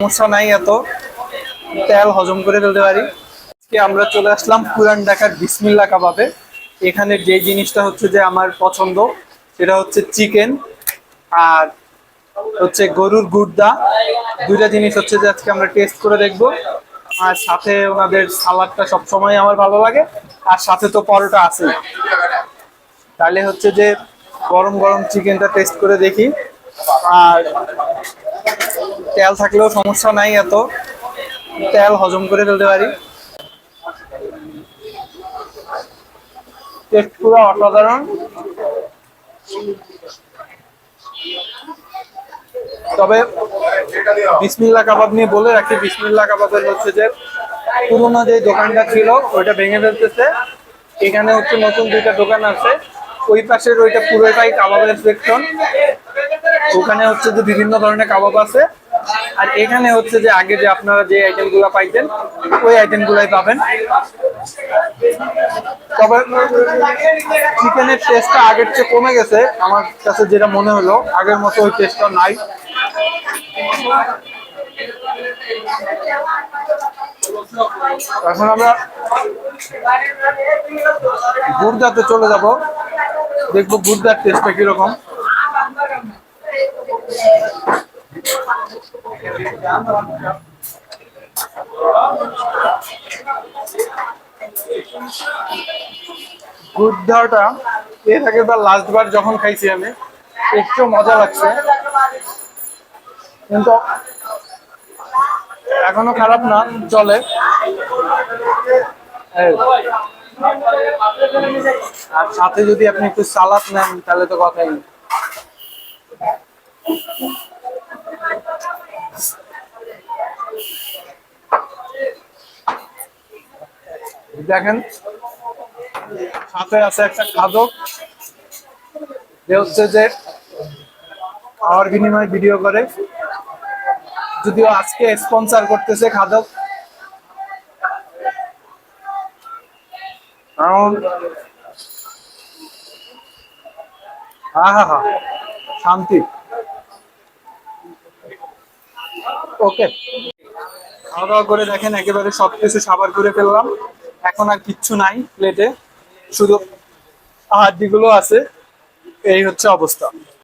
সমস্যা নাই, এত তেল হজম করে ফেলতে পারি। আজকে আমরা চলে আসলাম পুরান ঢাকার বিসমিল্লাহ কাবাবে। এখানে যে জিনিসটা হচ্ছে যে আমার পছন্দ সেটা হচ্ছে চিকেন আর হচ্ছে গরুর গুর্দা। দুইটা জিনিস হচ্ছে যে আজকে আমরা টেস্ট করে দেখব। আর সাথে ওনাদের সালাদটা সবসময় আমার ভালো লাগে, আর সাথে তো পরোটা আছে। তাহলে হচ্ছে যে গরম গরম চিকেনটা টেস্ট করে দেখি। আর তেল থাকলেও সমস্যা নাই, এত তেল হজম করে ফেলতে পারি। টেস্ট পুরো অসাধারণ। তবে বিসমিল্লাহ কাবাব নিয়ে বলে রাখি, বিসমিল্লাহ কাবাবের হচ্ছে যে পুরোনো যে দোকানটা ছিল ওইটা ভেঙে ফেলতেছে। এখানে হচ্ছে নতুন দুইটা দোকান আছে, ওই পাশের ওইটা পুরোটাই কাবাবের সেকশন। ওখানে হচ্ছে যে বিভিন্ন ধরনের কাবাব আছে, আর এখানে হচ্ছে যে আগে যে আপনারা যে আইটেম গুলা পাইতেন ওই আইটেম গুলাই পাবেন। তবে চিকেনের টেস্টটা আগের চেয়ে কমে গেছে আমার কাছে, যেটা মনে হলো আগের মতো ওই টেস্টটা নাই। এখন আমরা গুর্দাতে চলে যাব, দেখবো গুর্দার টেস্টটা কিরকম। গুর্দাটা এর আগের বার লাস্ট বার যখন খাইছি আমি একটু মজা লাগছে, কিন্তু এখনো খারাপ না, চলে। এই, আর সাথে যদি আপনি একটু সালাদ নেন তাহলে তো কথাই নেই। দেখেন সাথে আছে একটা খাদক, যে হচ্ছে যে খাওয়ার বিনিময়ে ভিডিও করে। যদিও আজকে স্পন্সর করতেছে খাদক, কারণ হা হা শান্তি। ওকে, খাওয়া দাওয়া করে দেখেন একেবারে সবকিছু সাবার করে ফেললাম। এখন আর কিচ্ছু নাই প্লেটে, শুধু হাড্ডিগুলো আছে। এই হচ্ছে অবস্থা।